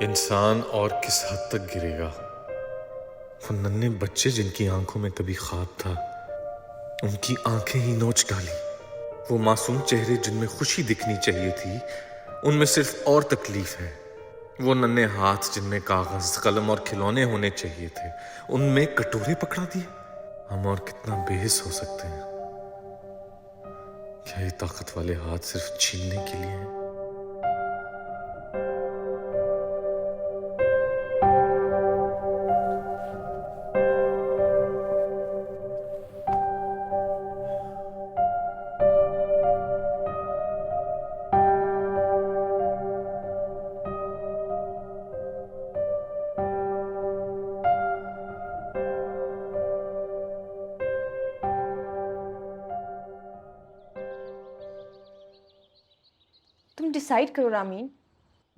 इंसान और किस हद तक गिरेगा। वो नन्हे बच्चे जिनकी आंखों में कभी ख्वाब था, उनकी आंखें ही नोच डाली। वो मासूम चेहरे जिनमें खुशी दिखनी चाहिए थी, उनमें सिर्फ और तकलीफ है। वो नन्हे हाथ जिनमें कागज, कलम और खिलौने होने चाहिए थे, उनमें कटोरे पकड़ा दिए। हम और कितना बेहिस हो सकते हैं। क्या ये ताकत वाले हाथ सिर्फ छीनने के लिए हैं? तुम डिसाइड करो रामीन,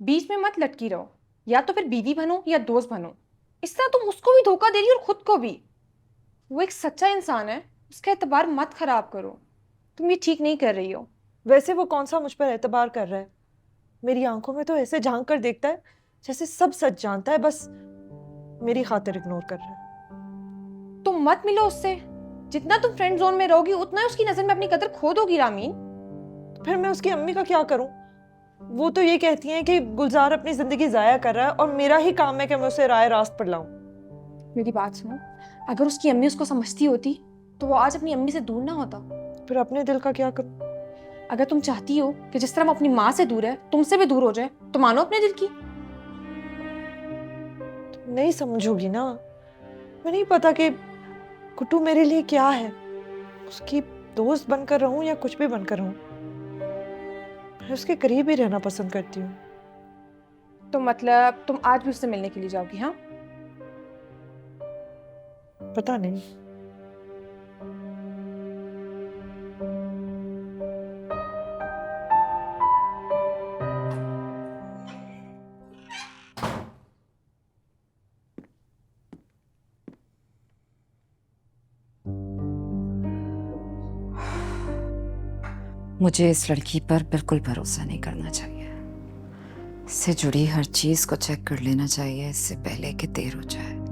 बीच में मत लटकी रहो। या तो फिर बीवी बनो या दोस्त बनो। इस तरह तुम उसको भी धोखा दे रही हो और खुद को भी। वो एक सच्चा इंसान है, उसका एतबार मत खराब करो। तुम ये ठीक नहीं कर रही हो। वैसे वो कौन सा मुझ पर एतबार कर रहा है? मेरी आंखों में तो ऐसे झांक कर देखता है जैसे सब सच जानता है, बस मेरी खातिर इग्नोर कर रहा है। तुम मत मिलो उससे। जितना तुम फ्रेंड जोन में रहोगी उतना ही उसकी नजर में अपनी कदर खो दोगी रामीन। तो फिर मैं उसकी अम्मी का क्या करूं? वो तो ये कहती हैं कि गुलजार अपनी जिंदगी जाया कर रहा है और मेरा ही काम है कि मैं उसे राह रास्त पर लाऊं। मेरी बात सुनो, अगर उसकी अम्मी उसको समझती होती तो वो आज अपनी अम्मी से दूर ना होता। फिर अपने दिल का क्या करूं? अगर तुम चाहती हो कि जिस तरह वो अपनी माँ से दूर है तुमसे भी दूर हो जाए, तो मानो अपने दिल की। नहीं समझोगी ना। मैं नहीं पता कि कुट्टू मेरे लिए क्या है। उसकी दोस्त बनकर रहूं या कुछ भी बनकर रहूं, मैं उसके करीब ही रहना पसंद करती हूँ। तो मतलब तुम आज भी उससे मिलने के लिए जाओगी? हाँ, पता नहीं। मुझे इस लड़की पर बिल्कुल भरोसा नहीं करना चाहिए। इससे जुड़ी हर चीज को चेक कर लेना चाहिए इससे पहले कि देर हो जाए।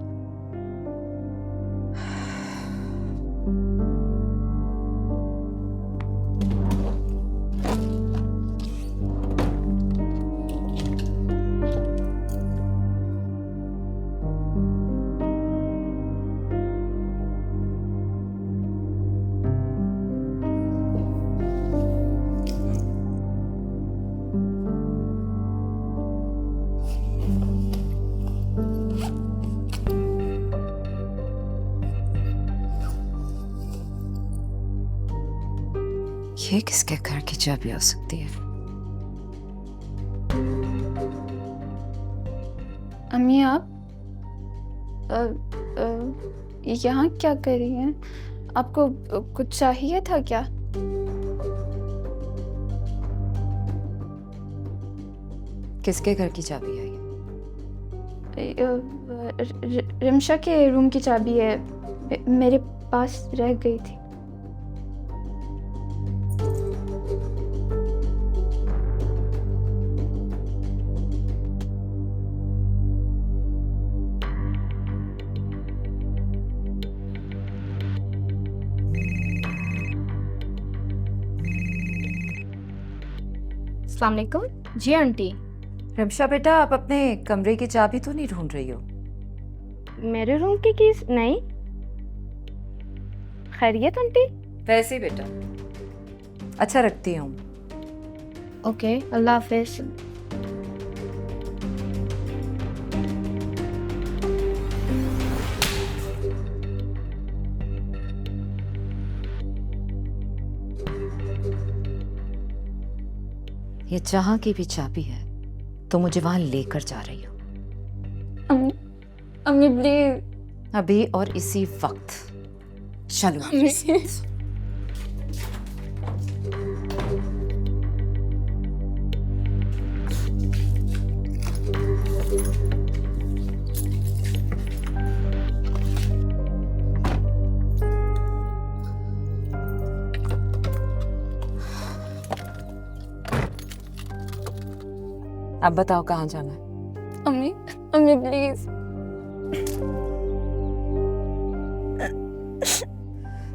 ये किसके घर की चाबी हो सकती है? अम्मी आप यहाँ क्या कर रही हैं? आपको कुछ चाहिए था क्या? किसके घर की चाबी है ये? रिमशा के रूम की चाबी है, मेरे पास रह गई थी। अस्सलाम वालेकुम। जी आंटी। रिमशा बेटा, आप अपने कमरे की चाबी तो नहीं ढूंढ रही हो? मेरे रूम की कीज नहीं। खैरियत आंटी? वैसे ही बेटा। अच्छा, रखती हूँ। ओके, अल्लाह हाफिज। ये जहां की भी चाबी है तो मुझे वहां लेकर जा रही हो। अम्मी, अम्मी प्लीज। अभी और इसी वक्त चलो। अब बताओ कहाँ जाना है? अम्मी अम्मी प्लीज।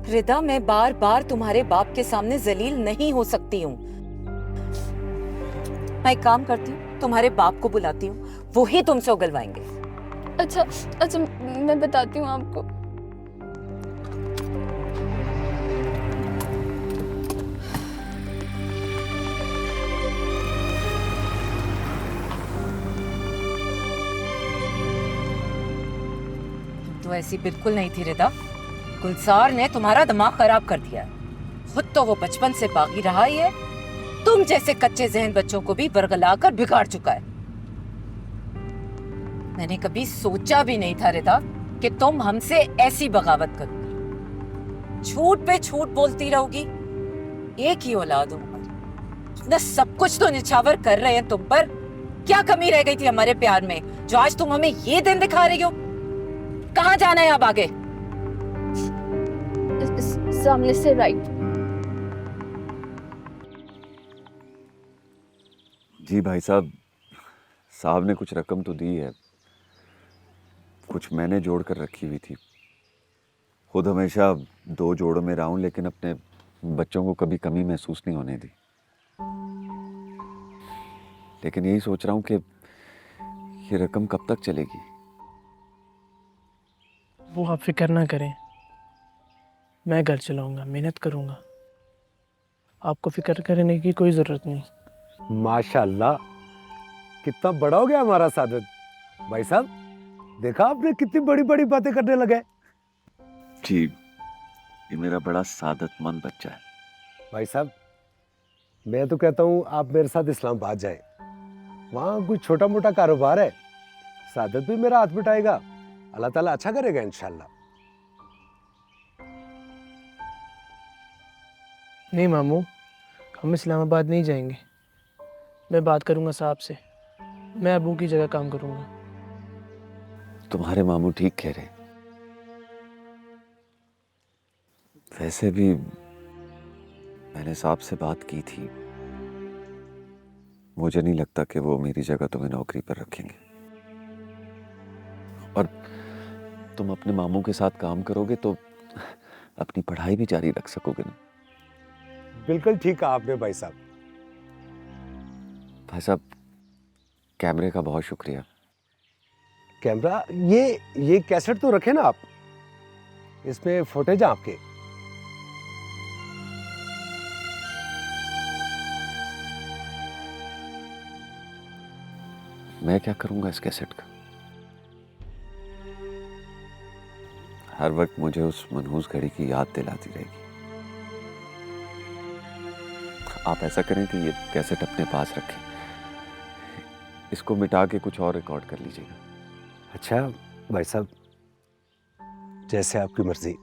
रिदा, मैं बार बार तुम्हारे बाप के सामने जलील नहीं हो सकती हूँ। मैं एक काम करती हूँ, तुम्हारे बाप को बुलाती हूँ, वो ही तुमसे उगलवाएंगे। अच्छा अच्छा, मैं बताती हूँ आपको। तो ऐसी बिल्कुल नहीं थी रिदा। गुलजार ने तुम्हारा दिमाग खराब कर दिया है। खुद तो वो बचपन से बागी रहा ही है, तुम जैसे कच्चे जहन बच्चों को भी बरगला कर बिगाड़ चुका है। मैंने कभी सोचा भी नहीं था रिदा कि तुम हमसे ऐसी बगावत करोगी। झूठ पे झूठ बोलती रहोगी। एक ही औलाद हो, न सब कुछ तो निछावर कर रहे हैं तुम पर। क्या कमी रह गई थी हमारे प्यार में जो आज तुम हमें ये दिन दिखा रही हो? कहाँ जाना है अब आगे? सामने से राइट। जी भाई साहब ने कुछ रकम तो दी है, कुछ मैंने जोड़ कर रखी हुई थी। खुद हमेशा 2 जोड़ों में रहा हूं, लेकिन अपने बच्चों को कभी कमी महसूस नहीं होने दी। लेकिन यही सोच रहा हूं कि ये रकम कब तक चलेगी। वो आप फिक्र ना करें, मैं घर चलाऊंगा, मेहनत करूंगा, आपको फिक्र करने की कोई ज़रूरत नहीं। माशाल्लाह, कितना बड़ा हो गया हमारा सादत। भाई साहब, देखा आपने कितनी बड़ी बड़ी बातें करने लगे। जी, ये मेरा बड़ा सादतमंद बच्चा है। भाई साहब, मैं तो कहता हूँ आप मेरे साथ इस्लामाबाद जाएं। वहाँ कोई छोटा मोटा कारोबार है, सादत भी मेरा हाथ बटाएगा। अल्लाह ताला अच्छा करेगा इंशाल्लाह। नहीं मामू, हम इस्लामाबाद नहीं जाएंगे। मैं बात करूंगा साहब से, मैं अबू की जगह काम करूंगा। तुम्हारे मामू ठीक कह रहे। वैसे भी मैंने साहब से बात की थी, मुझे नहीं लगता कि वो मेरी जगह तुम्हें नौकरी पर रखेंगे। और तुम अपने मामू के साथ काम करोगे तो अपनी पढ़ाई भी जारी रख सकोगे ना। बिल्कुल ठीक कहा आपने भाई साहब। भाई साहब, कैमरे का बहुत शुक्रिया। कैमरा, ये कैसेट तो रखे ना आप, इसमें फुटेज है आपके। मैं क्या करूंगा इस कैसेट का? हर वक्त मुझे उस मनहूस घड़ी की याद दिलाती रहेगी। आप ऐसा करें कि ये कैसेट अपने पास रखें, इसको मिटा के कुछ और रिकॉर्ड कर लीजिएगा। अच्छा भाई साहब, जैसे आपकी मर्जी।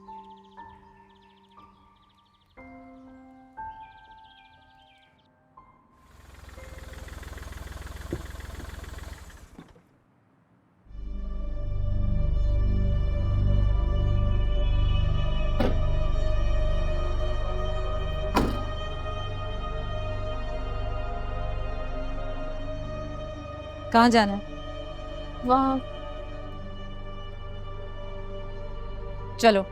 कहाँ जाना है? वहाँ चलो।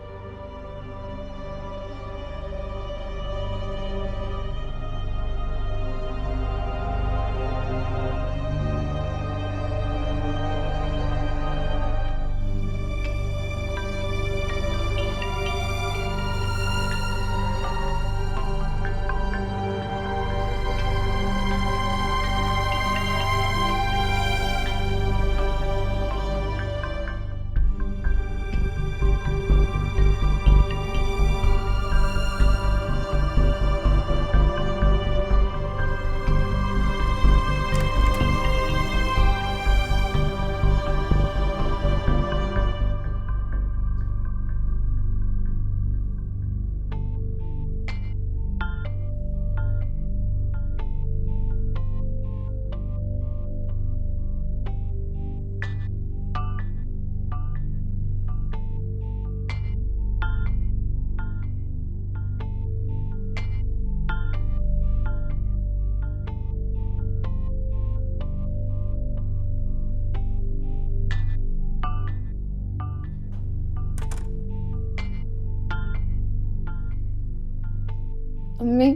अम्मी,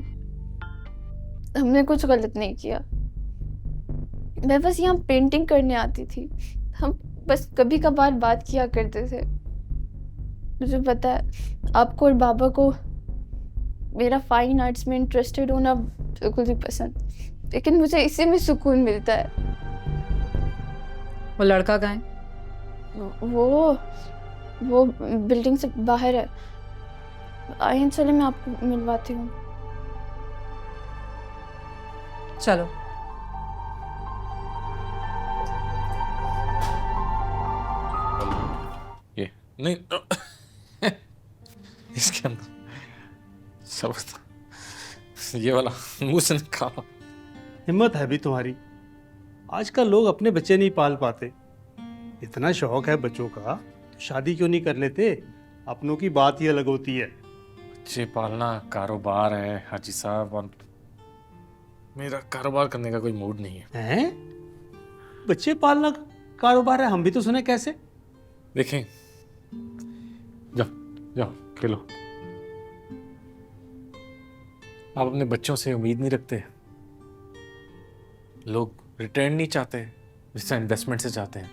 हमने कुछ गलत नहीं किया। मैं बस यहाँ पेंटिंग करने आती थी। हम बस कभी कभार बात किया करते थे। मुझे पता है आपको और बाबा को मेरा फाइन आर्ट्स में इंटरेस्टेड होना बिल्कुल भी पसंद, लेकिन मुझे इसी में सुकून मिलता है। वो लड़का कहाँ है? वो बिल्डिंग से बाहर है। आइए चले, मैं आपको मिलवाती हूँ। चलो। ये नहीं इसके अंदर सब ये वाला मुंह से निकालो। हिम्मत है भी तुम्हारी। आजकल लोग अपने बच्चे नहीं पाल पाते। इतना शौक है बच्चों का तो शादी क्यों नहीं कर लेते? अपनों की बात ही अलग होती है। बच्चे पालना कारोबार है हाजी साहब, और मेरा कारोबार करने का कोई मूड नहीं है। हैं? बच्चे पालना कारोबार है? हम भी तो सुने। कैसे? देखें, जाओ जाओ खेलो। आप अपने बच्चों से उम्मीद नहीं रखते? लोग रिटर्न नहीं चाहते जिससे इन्वेस्टमेंट से चाहते हैं।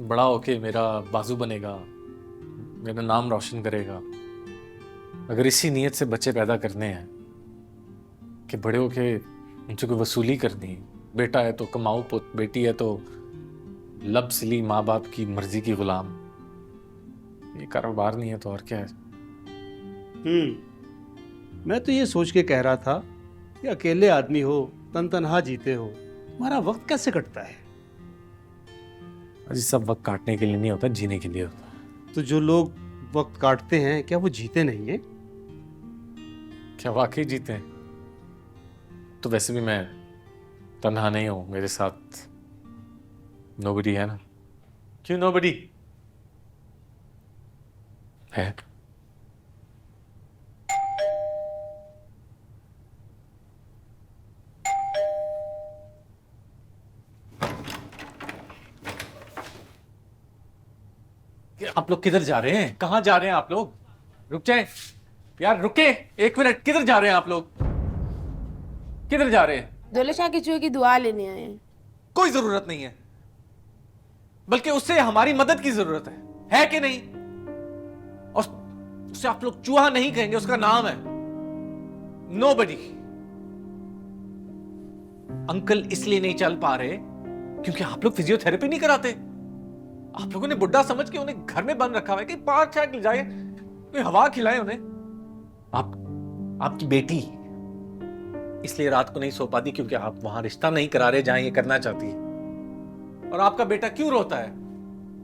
बड़ा होके मेरा बाजू बनेगा, मेरा नाम रोशन करेगा। अगर इसी नीयत से बच्चे पैदा करने हैं कि बड़े होके उनसे कोई वसूली करनी, बेटा है तो कमाऊ पुत, बेटी है तो लब सिली माँ बाप की मर्जी की गुलाम, ये कारोबार नहीं है तो और क्या है? मैं तो ये सोच के कह रहा था कि अकेले आदमी हो, तनहा जीते हो, तुम्हारा वक्त कैसे कटता है? अजी सब वक्त काटने के लिए नहीं होता, जीने के लिए होता है। तो जो लोग वक्त काटते हैं क्या वो जीते नहीं है? क्या वाकई जीते हैं? तो वैसे भी मैं तन्हा नहीं हूं, मेरे साथ नोबडी है ना। क्यों नोबडी है? आप लोग किधर जा रहे हैं? कहाँ जा रहे हैं आप लोग? रुक जाए यार, रुके एक मिनट। किधर जा रहे हैं आप लोग? किधर जा रहे हैं? दौलत शाह के चूहे की दुआ लेने आए हैं। कोई जरूरत नहीं है, बल्कि उससे हमारी मदद की जरूरत है कि नहीं? और उसे आप लोग चूहा नहीं कहेंगे, उसका नाम है नोबडी। अंकल इसलिए नहीं चल पा रहे क्योंकि आप लोग फिजियोथेरेपी नहीं कराते। आप लोगों ने बुढ़ा समझ के उन्हें घर में बंद रखा हुआ है कि पार्क शार्क ले जाए, कोई हवा खिलाए उन्हें। आपकी बेटी इसलिए रात को नहीं सो पाती क्योंकि आप वहां रिश्ता नहीं करा रहे जहां ये करना चाहती है। और आपका बेटा क्यों रोता है,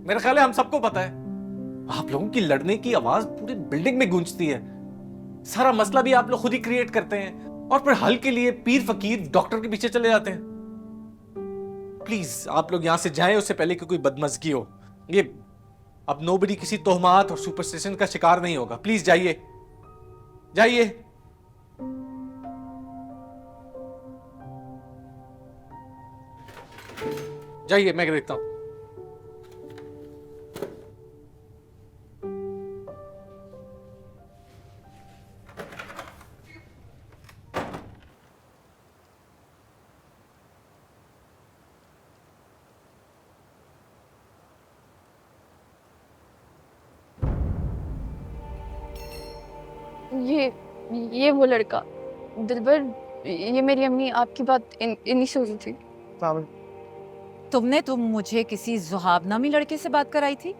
मेरा ख्याल है हम सबको पता है। आप लोगों की लड़ने की आवाज पूरी बिल्डिंग में गूंजती है। सारा मसला भी आप लोग खुद ही क्रिएट करते हैं और फिर हल के लिए पीर फकीर डॉक्टर के पीछे चले जाते हैं। प्लीज आप लोग यहां से जाएं उससे पहले कि कोई बदमज़गी हो। ये अब नोबडी किसी तोहमात और सुपरस्टिशन का शिकार नहीं होगा। प्लीज जाइए जाइए। जाइए, मैं देखता हूं। ये वो लड़का दिलबर, ये मेरी अम्मी आपकी बात इन्हीं से हुई थी। तुमने मुझे किसी जुहाब नामी लड़के से बात कराई थी?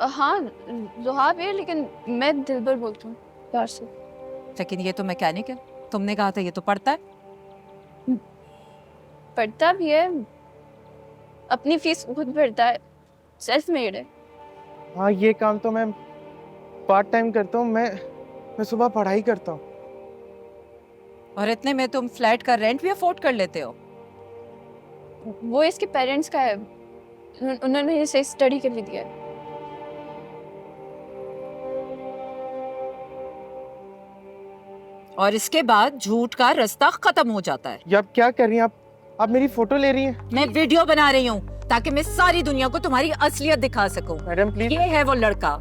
हाँ जुहाब है, लेकिन मैं दिलबर बोलती हूँ प्यार से। लेकिन ये तो मैकेनिक है, तुमने कहा था ये तो पढ़ता है। पढ़ता भी है, अपनी फीस खुद भरता है, सेल्फ मेड है। हाँ ये काम तो मैं पार्ट टाइम करता हूँ। मैं सुबह पढ़ाई करता हूँ। और इतने में तुम फ्लैट का रेंट भी अफोर्ड कर लेते हो? वो इसके पेरेंट्स का है, उन्होंने इसे स्टडी के लिए दिया है। और इसके बाद झूठ का रास्ता खत्म हो जाता है। ये आप क्या कर रही हैं? आप मेरी फोटो ले रही हैं? मैं वीडियो बना रही हूँ ताकि मैं सारी दुनिया को तुम्हारी असलियत दिखा सकूं। Madam please. ये है वो लड़का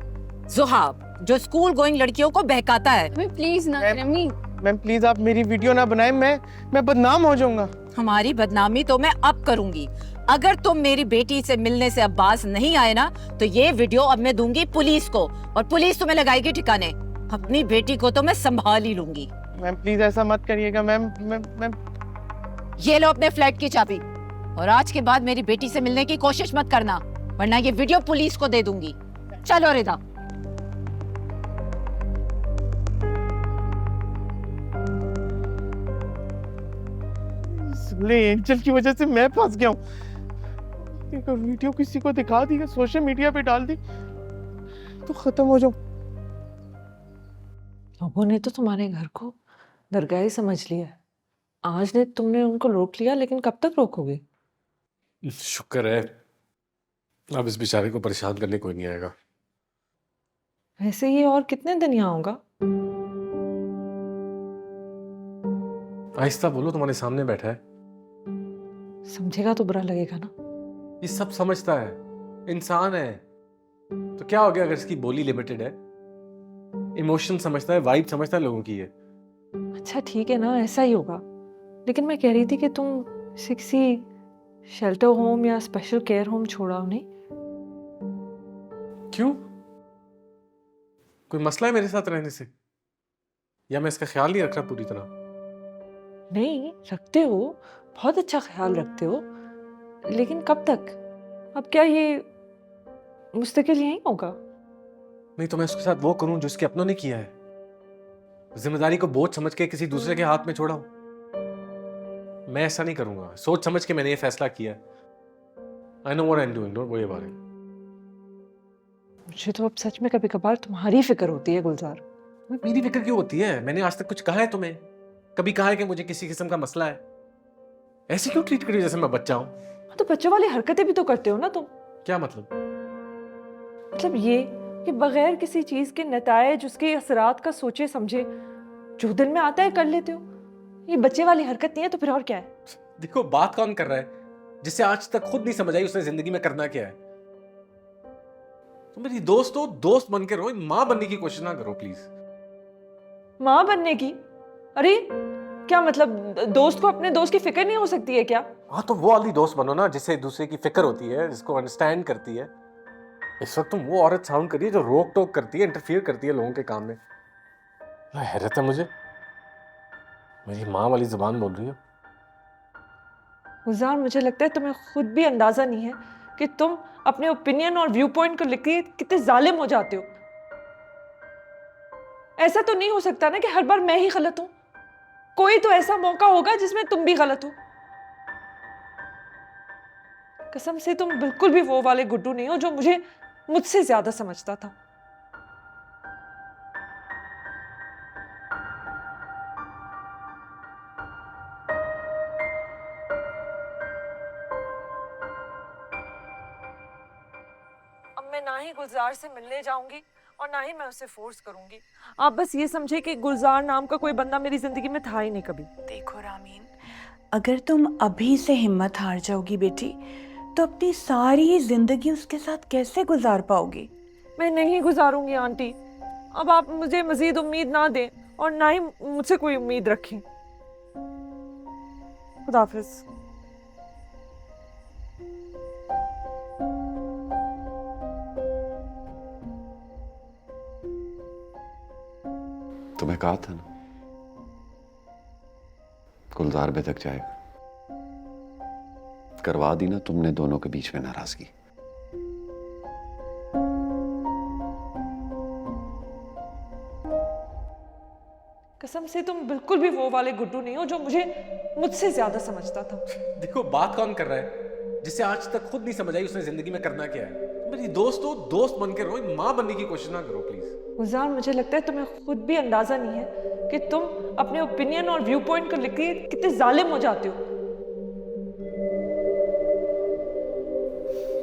जुहाब, जो स्कूल गोइंग लड़कियों को बहकाता है। अम्मी प्लीज ना करें अम्मी। मैम प्लीज आप मेरी वीडियो ना बनाएं, मैं बदनाम हो जाऊंगा। हमारी बदनामी तो मैं अब करूंगी। अगर तुम मेरी बेटी से मिलने से अब बाज नहीं आए ना, तो ये वीडियो अब मैं दूंगी पुलिस को, और पुलिस तुम्हें लगाएगी ठिकाने। अपनी बेटी को तो मैं संभाल ही लूंगी। मैम प्लीज ऐसा मत करिएगा मैम। ये लो अपने फ्लैट की चाबी, और आज के बाद मेरी बेटी से मिलने की कोशिश मत करना, वरना ये वीडियो पुलिस को दे दूंगी। चलो रिदा। ले एंजल की वजह से मैं फंस गया हूँ। अगर वीडियो किसी को दिखा दी, सोशल मीडिया पे डाल दी तो खत्म हो जाऊं। लोगों ने तो तुम्हारे घर को दरगाह ही समझ लिया है। आज ने तुमने उनको रोक लिया, लेकिन कब तक रोकोगे? शुक्र है अब इस बेचारे को परेशान करने कोई नहीं आएगा। वैसे ये और कितने दिन यहाँ होगा? आहिस्ता बोलो, तुम्हारे सामने बैठा है। समझेगा तो बुरा लगेगा ना। ये सब समझता है, इंसान है। तो क्या हो गया अगर इसकी बोली लिमिटेड है? इमोशन समझता है, वाइब समझता है लोगों की ये। अच्छा ठीक है ना, ऐसा ही होगा। लेकिन मैं कह रही थी कि तुम इसे किसी शेल्टर होम या स्पेशल केयर होम छोड़ाओ नहीं। क्यों? कोई मसला है मेरे साथ रहने से, या मैं इसका ख्याल नहीं रख रहा पूरी तरह? नहीं रखते हो, बहुत अच्छा ख्याल रखते हो, लेकिन कब तक? अब क्या ये मुस्तकिल यहीं होगा? नहीं तो मैं उसके साथ वो करूं जो उसके अपनों ने किया है, जिम्मेदारी को बोझ समझ के किसी दूसरे के हाथ में छोड़ा हूं। मैं ऐसा नहीं करूंगा। सोच समझ के मैंने ये फैसला किया। I know what I am doing, don't worry about it. मुझे तो अब सच में कभी कभार तुम्हारी फिक्र होती है गुलजार। मेरी फिक्र क्यों होती है? मैंने आज तक कुछ कहा है तुम्हें? कभी कहा है कि मुझे किसी किस्म का मसला है? ऐसे क्यों ट्रीट करी जैसे मैं बच्चा हूं? तो बच्चों वाली हरकतें भी तो करते हो ना तुम। क्या मतलब? मतलब ये कि बगैर किसी चीज के नतायज, उसके असरात का सोचे समझे जो दिल में आता है कर लेते हो। ये बच्चे वाली हरकत नहीं है तो फिर और क्या है? देखो बात कौन कर रहा है? जिसे आज तक खुद नहीं समझ आई उसने जिंदगी में करना क्या है। तुम मेरी दोस्त हो, दोस्त बन के रहो, माँ बनने की कोशिश ना करो प्लीज। माँ बनने की? अरे क्या मतलब, दोस्त को अपने दोस्त की फिक्र नहीं हो सकती है क्या? हाँ तो वो वाली दोस्त बनो ना जिससे दूसरे की फिक्र होती है, जिसको अंडरस्टैंड करती है। इस वक्त तुम वो औरत साउंड कर रही है जो रोक टोक करती है, इंटरफियर करती है लोगों के काम में। हैरत है मुझे, मेरी माँ वाली जुबान बोल रही हो। गुलजार, मुझे लगता है तुम्हें खुद भी अंदाजा नहीं है कि तुम अपने ओपिनियन और व्यू पॉइंट को लेकर कितने जालिम हो जाते हो। ऐसा तो नहीं हो सकता ना कि हर बार मैं ही गलत हूं। कोई तो ऐसा मौका होगा जिसमें तुम भी गलत हो। कसम से तुम बिल्कुल भी वो वाले गुड्डू नहीं हो जो मुझसे ज्यादा समझता था। अब मैं ना ही गुलजार से मिलने जाऊंगी और ना ही मैं उसे फोर्स करूंगी। आप बस ये समझे कि गुलजार नाम का कोई बंदा मेरी जिंदगी में था ही नहीं कभी। देखो रामीन, अगर तुम अभी से हिम्मत हार जाओगी बेटी, तो अपनी सारी जिंदगी उसके साथ कैसे गुजार पाओगी? मैं नहीं गुजारूंगी आंटी। अब आप मुझे मजीद उम्मीद ना दें और ना ही मुझसे कोई उम्मीद रखें। खुदा हाफिज। तुम्हें कहा था ना गुलजार बेदक जाएगा। करवा दी ना तुमने दोनों के बीच में नाराजगी। कसम से तुम बिल्कुल भी वो वाले गुड्डू नहीं हो जो मुझसे ज्यादा समझता था। देखो बात कौन कर रहा है? जिसे आज तक खुद नहीं समझ आई उसने जिंदगी में करना क्या है। मेरी दोस्त हो, दोस्त बन के रहो, माँ बनने की कोशिश ना करो प्लीज। गुलजार, मुझे लगता है तुम्हें खुद भी अंदाजा नहीं है कि तुम अपने ओपिनियन और व्यू पॉइंट को लेकर कितने जालिम हो जाते हो।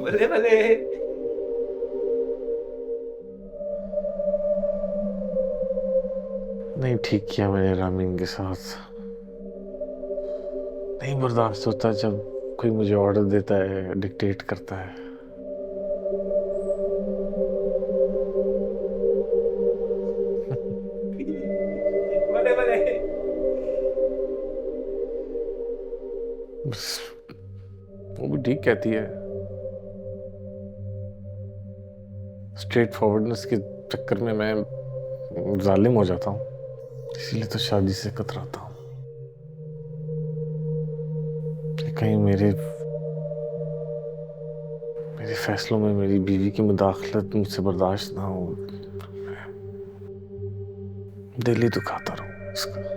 भले भले। नहीं ठीक किया मैंने रामीन के साथ। नहीं बर्दाश्त होता जब कोई मुझे ऑर्डर देता है, डिक्टेट करता है। बस वो भी ठीक कहती है, स्ट्रेट फॉरवर्डनेस के चक्कर में मैं जालिम हो जाता हूँ, इसीलिए तो शादी से कतराता हूँ कि कहीं मेरे फैसलों में मेरी बीवी की मुदाखलत मुझसे बर्दाश्त ना हो, दिल ही दुखाता रहूं इसका।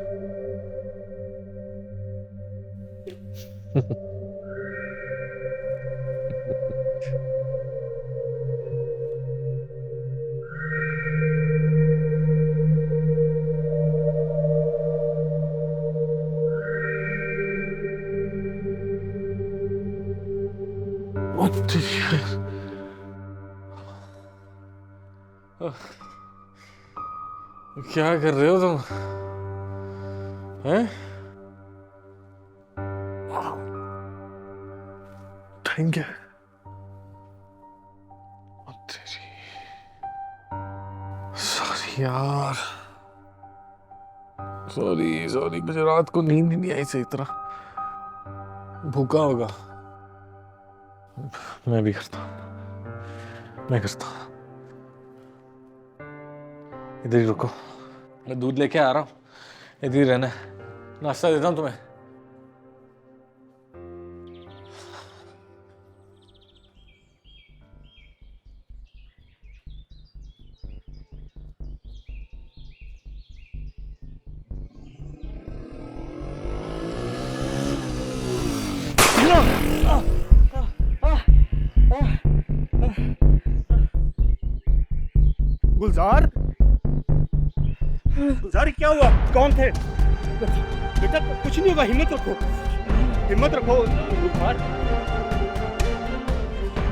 क्या कर रहे हो तुम? हैं? Thank you. सॉरी यार, सॉरी मुझे रात को नींद ही नहीं आई सही तरह, भूखा होगा। मैं भी करता हूँ, मैं करता हूँ। इधर ही रुको, मैं दूध लेके आ रहा हूँ, इधर ही रहना है, नाश्ता देता हूँ तुम्हें। गुलजार, गुलजार क्या हुआ? कौन थे? बेटा कुछ नहीं होगा, हिम्मत रखो, हिम्मत रखो।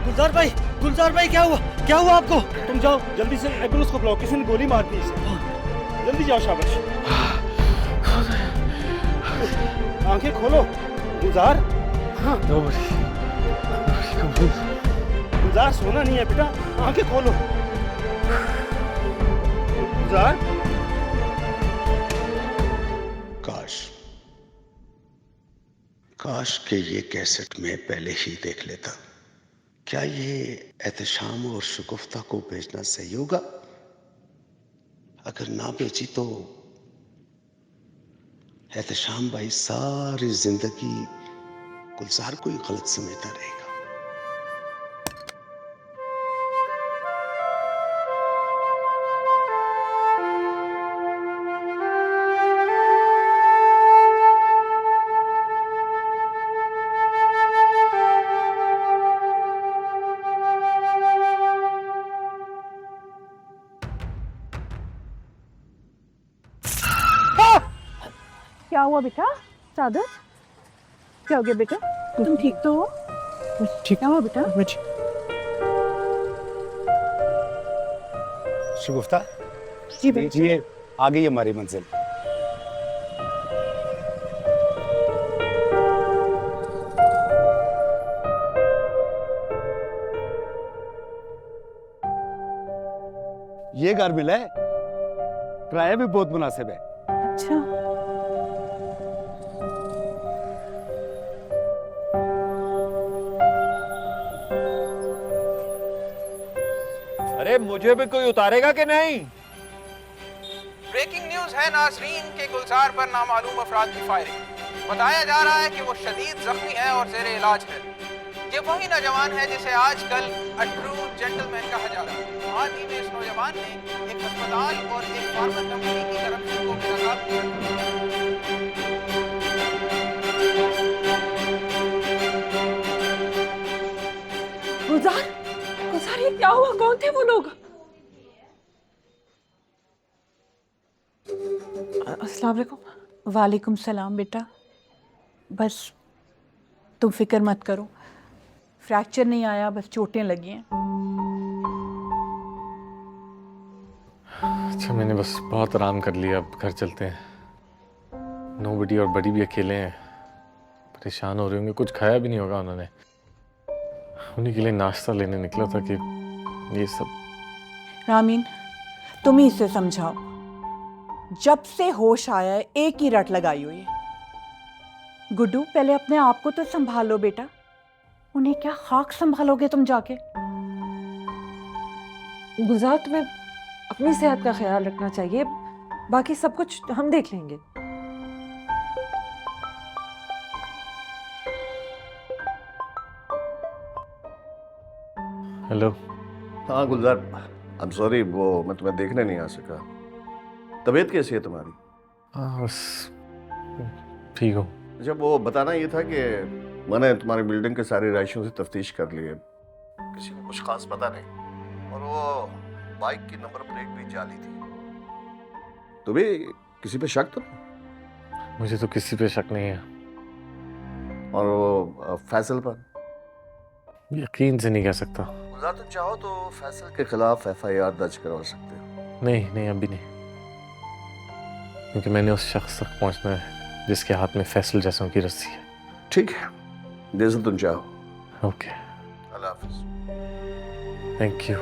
गुलजार, गुलजार भाई क्या हुआ? क्या हुआ आपको? तुम जाओ जल्दी से एम्बुलेंस को बुलाओ, किसी ने गोली मार दी इसे। जल्दी जाओ, शाबाश। आंखें खोलो गुलजार। हाँ गुलजार, सोना नहीं है बेटा, आंखें खोलो गुलजार। काश के ये कैसेट में पहले ही देख लेता। क्या ये एहतशाम और शगुफ्ता को बेचना सही होगा? अगर ना बेची तो एहतशाम भाई सारी जिंदगी गुलजार को ही गलत समझता रहेगा। क्या हुआ बेटा? सादत, क्या हो गया बेटा? तुम ठीक तो हो? ठीक। क्या हुआ बेटा? मैं ठीक। शगुफ्ता जी बेटा। देखिए, आ गई हमारी मंजिल। ये घर मिला है, किराया भी बहुत मुनासिब है। अच्छा, अरे मुझे भी कोई उतारेगा कि नहीं? ब्रेकिंग न्यूज है नाजरीन के गुलजार पर नामालूम अफराद की फायरिंग। बताया जा रहा है कि वो शदीद जख्मी है और जेर इलाज है। ये वही नौजवान है जिसे आजकल अ ट्रू जेंटलमैन कहा जा रहा है। हाल ही में इस नौजवान ने एक अस्पताल और एक फार्मा कंपनी की तरफ से को बेनकाब किया। गुलजार, गुलजार ये क्या हुआ? कौन थे वो लोग? अस्सलाम वालेकुम। वालेकुम सलाम बेटा। बस तुम फिक्र मत करो, फ्रैक्चर नहीं आया, बस चोटें लगी हैं। अच्छा, मैंने बस बहुत आराम कर लिया, अब घर चलते हैं। नोबडी और बड़ी भी अकेले हैं, परेशान हो रहे होंगे, कुछ खाया भी नहीं होगा उन्होंने। उन्हीं के लिए नाश्ता लेने निकला था कि ये सब। रामीन, तुम ही इसे समझाओ, जब से होश आया है एक ही रट लगाई हुई है। गुड्डू, पहले अपने आप को तो संभालो बेटा। उन्हें क्या खाक संभालोगे तुम जाके? गुलजार, तुम्हें अपनी सेहत का ख्याल रखना चाहिए, बाकी सब कुछ हम देख लेंगे। हेलो। हाँ गुलजार, आई एम सॉरी, वो मैं तुम्हें देखने नहीं आ सका। तबीयत कैसी है तुम्हारी? हाँ बस ठीक हो। अच्छा, वो बताना ये था कि मैंने तुम्हारी बिल्डिंग के सारी रहायशियों से तफ्तीश कर ली है, किसी को कुछ खास पता नहीं, और वो बाइक की नंबर प्लेट भी जाली थी। तुम्हें किसी पे शक तो नहीं? मुझे तो किसी पे शक नहीं है। और वो फैसल पर? यकीन से नहीं कह सकता। गुलजार, तुम चाहो तो फैसल के खिलाफ FIR दर्ज करवा सकते हो। नहीं अभी नहीं, क्योंकि मैंने उस शख्स तक पहुंचना है जिसके हाथ में फैसल जैसों की रस्सी है। ठीक है, जैसे तुम चाहो। Okay, Allah Hafiz. Thank you.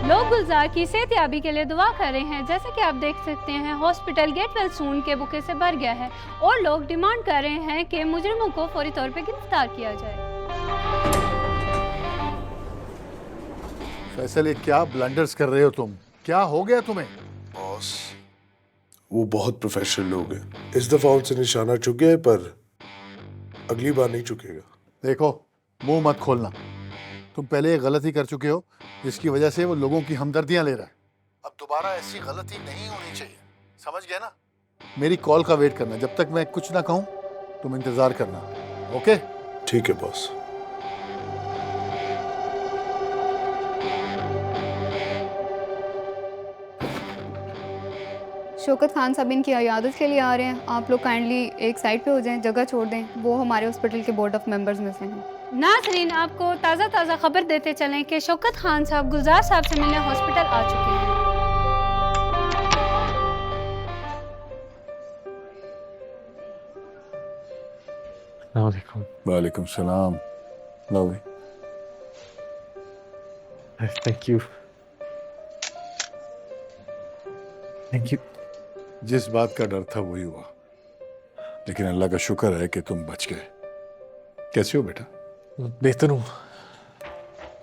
लोग गुलजार की सेहतयाबी के लिए दुआ कर रहे हैं। जैसे कि आप देख सकते हैं, हॉस्पिटल गेट वेल सून के बुके से भर गया है और लोग डिमांड कर रहे हैं कि मुजरिमों को फौरी तौर पे गिरफ्तार किया जाए। फैसल, ये क्या ब्लंडर्स कर रहे हो तुम? क्या हो गया तुम्हें? बॉस, वो बहुत प्रोफेशनल लोग हैं। इस दफा उनसे निशाना चुक गया है, पर अगली बार नहीं चुकेगा। देखो, मुंह मत खोलना। तुम पहले एक गलती कर चुके हो जिसकी वजह से वो लोगों की हमदर्दियां ले रहा है। अब दोबारा ऐसी गलती नहीं होनी चाहिए, समझ गए ना? मेरी कॉल का वेट करना, जब तक मैं कुछ ना कहूं तुम इंतजार करना। ओके? ठीक है बॉस। शौकत खान साहब इनकी इयादत के लिए आ रहे हैं। आप लोग काइंडली एक साइड पे हो जाएं, जगह छोड़ दें। वो हमारे हॉस्पिटल के बोर्ड ऑफ मेंबर्स में से हैं। नाज़रीन, आपको ताज़ा खबर देते चलें कि शौकत खान साहब गुलजार साहब से मिलने हॉस्पिटल आ चुके हैं। वालेकुम सलाम। Thank you. जिस बात का डर था वही हुआ, लेकिन अल्लाह का शुक्र है कि तुम बच गए। कैसे हो बेटा? बेहतर हूँ,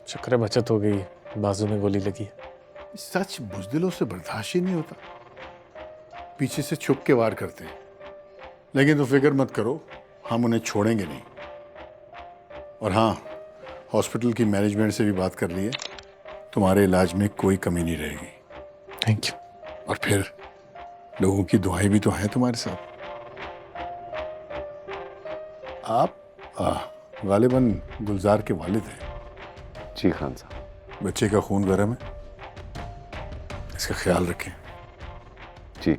शुक्र है बचत हो गई, बाजू में गोली लगी। सच बुज़दिलों से बर्दाश्त ही नहीं होता, पीछे से छुप के वार करते हैं। लेकिन तो फिक्र मत करो, हम उन्हें छोड़ेंगे नहीं। और हाँ, हॉस्पिटल की मैनेजमेंट से भी बात कर ली है, तुम्हारे इलाज में कोई कमी नहीं रहेगी। Thank you. और फिर लोगों की दुआएं भी तो हैं तुम्हारे साथ। आप गालिबन गुलजार के वालिद हैं। जी खान साहब। बच्चे का खून गर्म है, इसका ख्याल रखें। जी।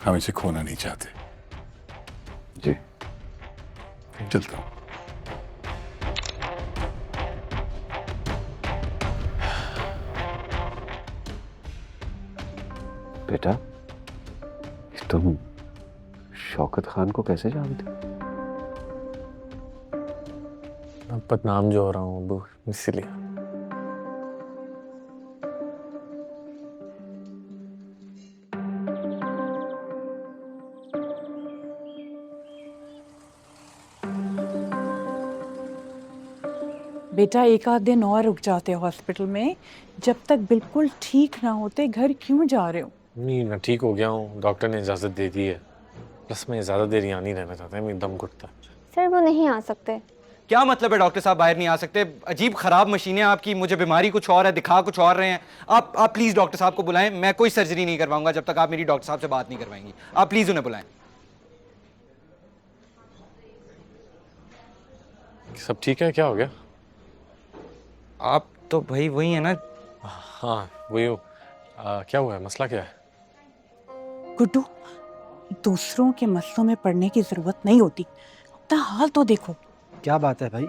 हम इसे खोना नहीं चाहते। जी। चलता हूँ। बेटा, तुम शौकत खान को कैसे जानते हो? बदनाम जो हो रहा हूँ अबू, इसलिए। बेटा, एक आध दिन और रुक जाते हॉस्पिटल में। जब तक बिल्कुल ठीक ना होते घर क्यों जा रहे हो? नहीं, मैं ठीक हो गया हूँ, डॉक्टर ने इजाज़त दे दी है। प्लस मैं ज़्यादा देर यहाँ नहीं रहना चाहता, मेरी दम घुटता है। सर, वो नहीं आ सकते। क्या मतलब है डॉक्टर साहब बाहर नहीं आ सकते? अजीब खराब मशीनें आपकी, मुझे बीमारी कुछ और है, दिखा कुछ और रहे हैं। आप प्लीज़ डॉक्टर साहब को बुलाएं। मैं कोई सर्जरी नहीं करवाऊंगा जब तक आप मेरी डॉक्टर साहब से बात नहीं करवाएंगी। आप प्लीज़ उन्हें बुलाएं। सब ठीक है? क्या हो गया? आप तो भाई वही है ना? हाँ वही हो। क्या हुआ है? मसला क्या है? गुड्डू, दूसरों के मसलों में पड़ने की जरूरत नहीं होती, अपना हाल तो देखो। क्या बात है भाई?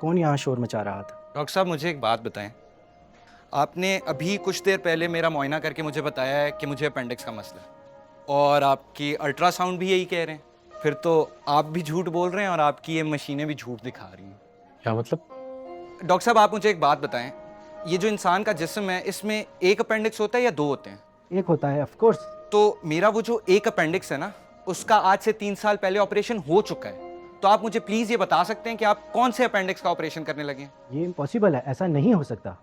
कौन यहाँ शोर मचा रहा था? डॉक्टर साहब, मुझे एक बात बताएं। आपने अभी कुछ देर पहले मेरा मुआयना करके मुझे बताया है कि मुझे अपेंडिक्स का मसला है, और आपकी अल्ट्रासाउंड भी यही कह रहे हैं। फिर तो आप भी झूठ बोल रहे हैं और आपकी ये मशीनें भी झूठ दिखा रही हैं। क्या मतलब? डॉक्टर साहब, आप मुझे एक बात बताएं, ये जो इंसान का जिस्म है, इसमें एक अपेंडिक्स होता है या 2 होते हैं? एक होता है, ऑफ कोर्स। तो मेरा वो जो एक अपेंडिक्स है ना, उसका आज से 3 साल पहले ऑपरेशन हो चुका है। तो आप मुझे प्लीज़ ये बता सकते हैं कि आप कौन से अपेंडिक्स का ऑपरेशन करने लगे हैं? ये इम्पॉसिबल है, ऐसा नहीं हो सकता।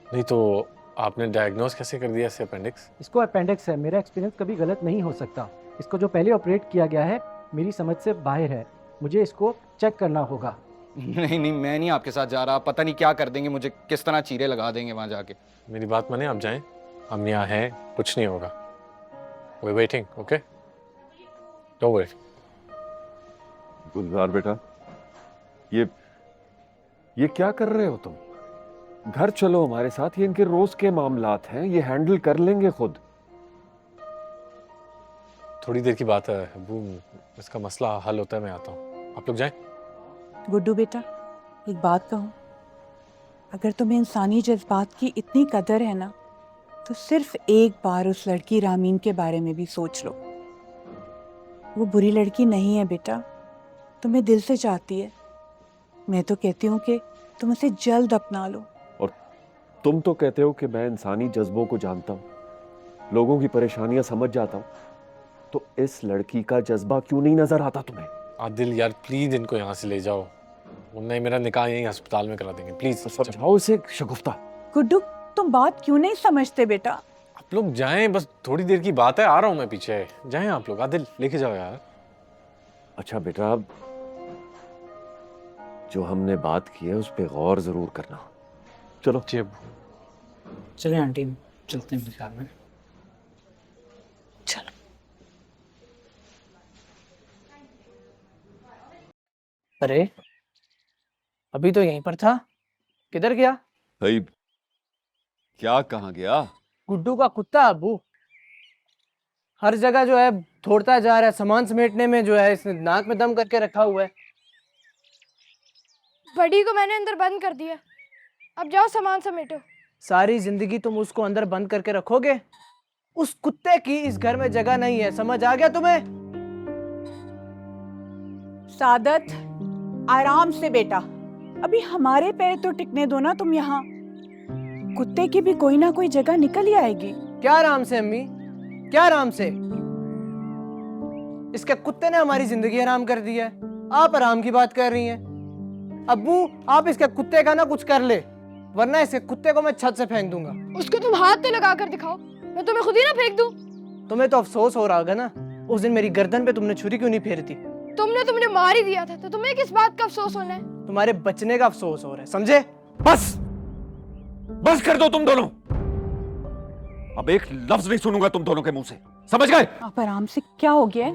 नहीं तो आपने डायग्नोस कैसे कर दिया इसे अपेंडिक्स? इसको अपेंडिक्स है, मेरा एक्सपीरियंस कभी गलत नहीं हो सकता। इसको जो पहले ऑपरेट किया गया है मेरी समझ से बाहर है, मुझे इसको चेक करना होगा। नहीं नहीं, मैं नहीं आपके साथ जा रहा। पता नहीं क्या कर देंगे, मुझे किस तरह चीरे लगा देंगे वहाँ जाके। मेरी बात माने, आप जाएं, हम यहाँ हैं, कुछ नहीं होगा। We waiting, okay? Don't worry. Gulzar बेटा, ये क्या कर रहे हो तुम? घर चलो हमारे साथ, ये इनके रोज के मामलात हैं, ये हैंडल कर लेंगे खुद। थोड़ी देर की बात है अबू, इसका मसला हल होता है, मैं आता हूँ, आप लोग जाएं। गुड्डू बेटा, एक बात कहूँ, अगर तुम्हें इंसानी जज्बात की इतनी कदर है ना, तो सिर्फ एक बार उस लड़की रामीन के बारे में भी सोच लो। वो बुरी लड़की नहीं है बेटा, तुम्हें दिल से चाहती है। मैं तो कहती हूँ कि तुम उसे जल्द अपना लो। और तुम तो कहते हो कि मैं इंसानी जज्बों को जानता हूँ, लोगों की परेशानियां समझ जाता हूँ, तो इस लड़की का जज्बा क्यों नहीं नजर आता तुम्हें? आदिल यार, प्लीज इनको यहाँ से ले जाओ, वरना ही मेरा निकाह यहीं अस्पताल में करा देंगे। प्लीज समझाओ इसे शगुफ्ता। गुड्डू, तुम बात क्यों नहीं समझते बेटा? आप लोग जाएं, बस थोड़ी देर की बात है, आ रहा हूँ मैं पीछे। जाएं आप लोग, आदिल लेके जाओ यार। अच्छा बेटा, जो हमने बात की है उस पे गौर जरूर करना। चलो। जी अब्बू। चले आंटी, चलते हैं बाजार में। चलो। अरे अभी तो यहीं पर था, किधर गया? भाई क्या कहाँ गया? गुड्डू का कुत्ता अब्बू, हर जगह जो है दौड़ता जा रहा है, सामान समेटने में जो है इसने नाक में दम करके रखा हुआ है। बड़ी को मैंने अंदर बंद कर दिया, अब जाओ सामान समेटो। सारी जिंदगी तुम उसको अंदर बंद करके रखोगे? उस कुत्ते की इस घर में जगह नहीं है, समझ आ गया तुम्हें? सादत, आराम से बेटा, अभी हमारे पैर तो टिकने दो ना तुम यहाँ। कुत्ते की भी कोई ना कोई जगह निकल ही आएगी। क्या आराम से अम्मी, क्या आराम से? इसके कुत्ते ने हमारी जिंदगी आराम कर दी है, आप आराम की बात कर रही हैं। अब्बू, आप इसके कुत्ते का ना कुछ कर ले, वरना इसके कुत्ते को मैं छत से फेंक दूंगा। उसको तुम हाथ तो लगा कर दिखाओ, मैं तुम्हें खुद ही ना फेंक दूं। तुम्हें तो अफसोस हो रहा होगा ना, उस दिन मेरी गर्दन पे तुमने छुरी क्यों नहीं फेरी थी? तुमने मार ही दिया था, तो तुम्हें किस बात का अफसोस होना है? तुम्हारे बचने का अफसोस हो रहा है, समझे? बस कर दो तुम दोनों, अब एक लफ्ज नहीं सुनूंगा तुम दोनों के मुंह से, समझ गए? आप आराम से, क्या हो गया?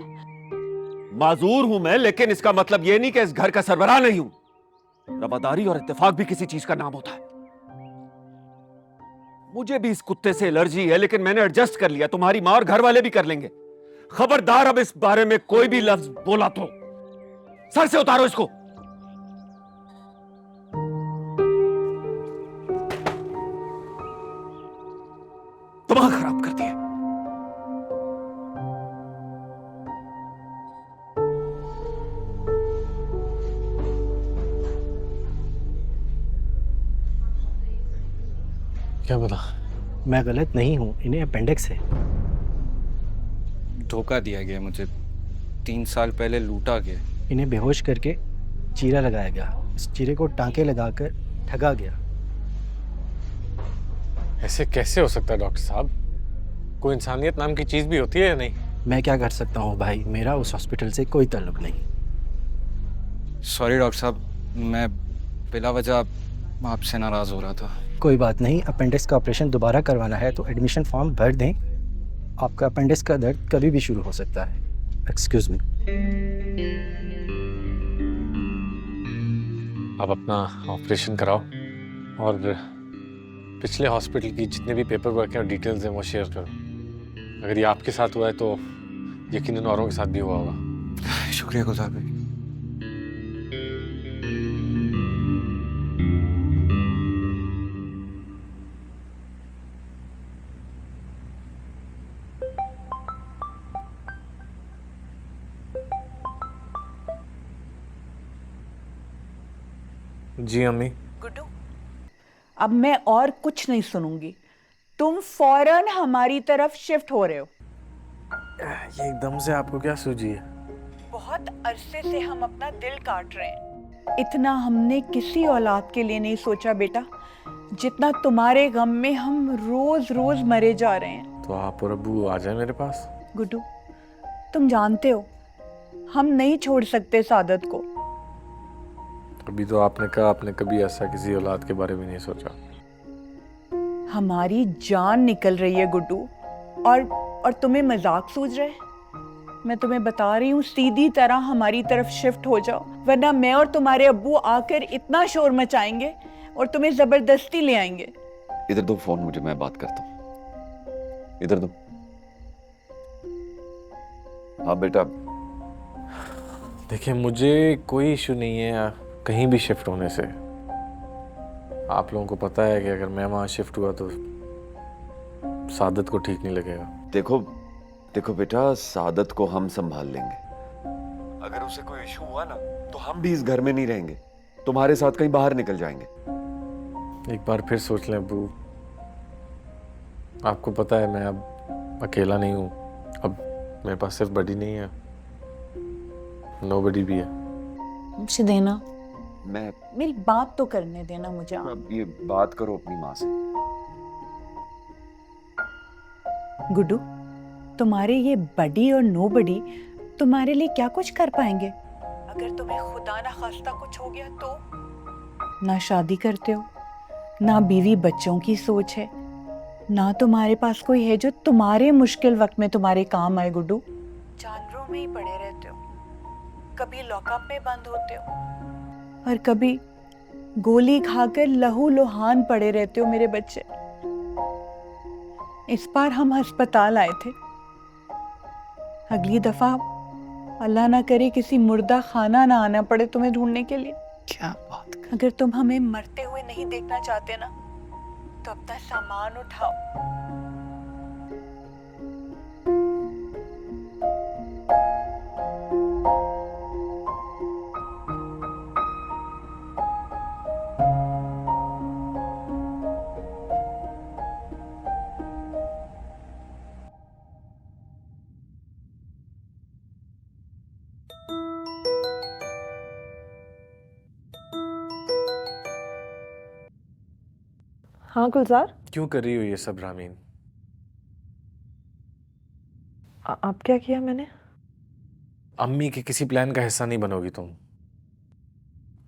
माजूर हूं मैं, लेकिन इसका मतलब ये नहीं कि इस घर का सरबराह नहीं हूं। रवादारी और इत्तेफाक भी किसी चीज का नाम होता है। मुझे भी इस कुत्ते से एलर्जी है, लेकिन मैंने एडजस्ट कर लिया, तुम्हारी मां और घर वाले भी कर लेंगे। खबरदार अब इस बारे में कोई भी लफ्ज बोला तो सर से उतारो इसको। दिमाग खराब कर दिया। क्या पता? मैं गलत नहीं हूँ, इन्हें अपेंडिक्स है। धोखा दिया गया मुझे, 3 साल पहले लूटा गया। इन्हें बेहोश करके चीरा लगाया गया, इस चीरे को टांके लगाकर ठगा गया। ऐसे कैसे हो सकता है डॉक्टर साहब? कोई इंसानियत नाम की चीज भी होती है या नहीं? मैं क्या कर सकता हूँ भाई, मेरा उस हॉस्पिटल से कोई ताल्लुक नहीं। सॉरी डॉक्टर साहब, मैं बिला वजह आपसे नाराज हो रहा था। कोई बात नहीं, अपेंडिक्स का ऑपरेशन दोबारा करवाना है तो एडमिशन फॉर्म भर दें। आपका अपेंडिक्स का दर्द कभी भी शुरू हो सकता है। Excuse me. आप अपना ऑपरेशन कराओ और पिछले हॉस्पिटल की जितने भी पेपर वर्क हैं और डिटेल्स हैं वो शेयर करो। अगर ये आपके साथ हुआ है तो यकीनन औरों के साथ भी हुआ होगा। शुक्रिया गुलजार भाई। जी अम्मी। गुड्डू, अब मैं और कुछ नहीं सुनूंगी। तुम फौरन हमारी तरफ शिफ्ट हो रहे हो। ये एकदम से आपको क्या सूझी है? बहुत अरसे से हम अपना दिल काट रहे हैं। इतना हमने किसी औलाद के लिए नहीं सोचा बेटा, जितना तुम्हारे गम में हम रोज रोज मरे जा रहे हैं। तो आप और अब्बू आ जाए मेरे पास। गुड्डू, तुम जानते हो हम नहीं छोड़ सकते सादत को। अभी तो आपने कहा आपने कभी ऐसा किसी औलाद के बारे में नहीं सोचा। हमारी जान निकल रही है गुड्डू, और तुम्हें मजाक सूझ रहा है? मैं तुम्हें बता रही हूँ, सीधी तरह हमारी तरफ शिफ्ट हो जाओ, वरना मैं और तुम्हारे अब्बू आकर इतना शोर मचाएंगे और तुम्हें जबरदस्ती ले आएंगे। इधर दो फोन मुझे, मैं बात करता हूँ। इधर दो। हाँ बेटा। देखिए, मुझे कोई इशू नहीं है कहीं भी शिफ्ट होने से। आप लोगों को पता है कि अगर मैं वहां शिफ्ट हुआ तो सादत को ठीक नहीं लगेगा। देखो बेटा, सादत को हम संभाल लेंगे। अगर उसे कोई इशू हुआ ना तो हम भी इस घर में नहीं रहेंगे, तुम्हारे साथ कहीं बाहर निकल जाएंगे। एक बार फिर सोच लें अब्बू। आपको पता है मैं अब अकेला नहीं हूँ। अब मेरे पास सिर्फ बडी नहीं है, नोबडी भी है। मुझे देना, मेरी बात तो करने देना मुझे। अब ये बात करो अपनी माँ से। गुड्डू, तुम्हारे ये बडी और नो बडी तुम्हारे लिए क्या कुछ कर पाएंगे? अगर तुम्हें खुदा ना खास्ता कुछ हो गया तो? ना शादी करते हो, ना बीवी बच्चों की सोच है, ना तुम्हारे पास कोई है जो तुम्हारे मुश्किल वक्त में तुम्हारे काम आए। गुड्डू, जानवरों में ही पड़े रहते हो, कभी लॉकअप में बंद होते हो और कभी गोली खाकर लहू लुहान पड़े रहते हो मेरे बच्चे। इस बार हम अस्पताल आए थे, अगली दफा अल्लाह ना करे किसी मुर्दा खाना ना आना पड़े तुम्हें ढूंढने के लिए। क्या बात कर... अगर तुम हमें मरते हुए नहीं देखना चाहते ना तो अपना सामान उठाओ। हाँ गुलजार। क्यों कर रही हो ये सब रामीन? आप क्या किया मैंने? अम्मी के किसी प्लान का हिस्सा नहीं बनोगी तुम।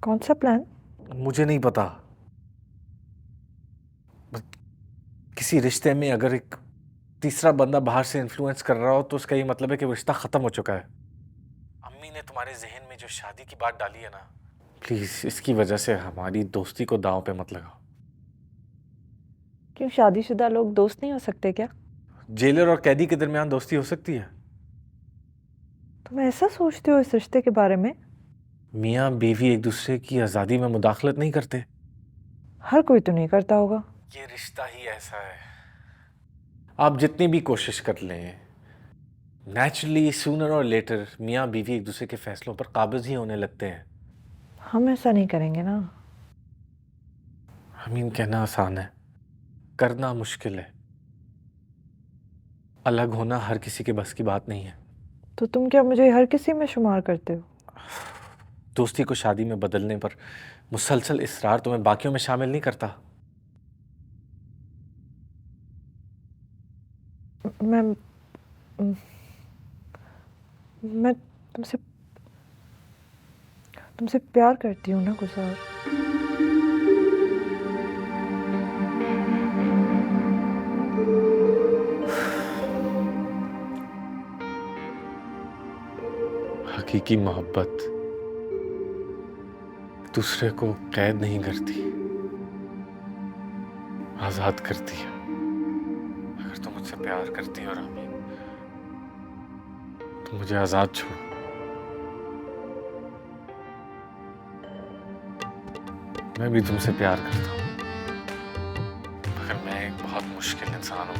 कौन सा प्लान? मुझे नहीं पता। किसी रिश्ते में अगर एक तीसरा बंदा बाहर से इन्फ्लुएंस कर रहा हो तो उसका ये मतलब है कि वो रिश्ता खत्म हो चुका है। अम्मी ने तुम्हारे जहन में जो शादी की बात डाली है ना, प्लीज इसकी वजह से हमारी दोस्ती को दांव पे मत लगाओ। क्यों, शादीशुदा लोग दोस्त नहीं हो सकते क्या? जेलर और कैदी के दरमियान दोस्ती हो सकती है। तुम ऐसा सोचते हो इस रिश्ते के बारे में? मियाँ बीवी एक दूसरे की आज़ादी में मुदाखलत नहीं करते। हर कोई तो नहीं करता होगा। ये रिश्ता ही ऐसा है। आप जितनी भी कोशिश कर लें, नेचुरली सूनर और लेटर मियाँ बीवी एक दूसरे के फैसलों पर काबिज ही होने लगते हैं। हम ऐसा नहीं करेंगे ना। अमीन, कहना आसान है, करना मुश्किल है। अलग होना हर किसी के बस की बात नहीं है। तो तुम क्या मुझे हर किसी में शुमार करते हो? दोस्ती को शादी में बदलने पर मुसलसल इसरार तुम्हें बाकियों में शामिल नहीं करता। मैं तुमसे प्यार करती हूँ ना गुलजार। हकीकी मोहब्बत दूसरे को कैद नहीं करती, आजाद करती है। अगर तुम मुझसे प्यार करती हो रामी तो मुझे आजाद छोड़ो। मैं भी तुमसे प्यार करता हूँ, मगर मैं एक बहुत मुश्किल इंसान हूँ।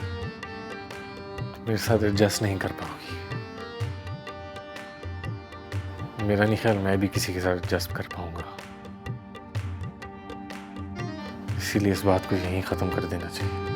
तुम मेरे साथ एडजस्ट नहीं कर पाओगी। मेरा नहीं ख्याल मैं भी किसी के साथ एडजस्ट कर पाऊंगा, इसीलिए इस बात को यहीं ख़त्म कर देना चाहिए।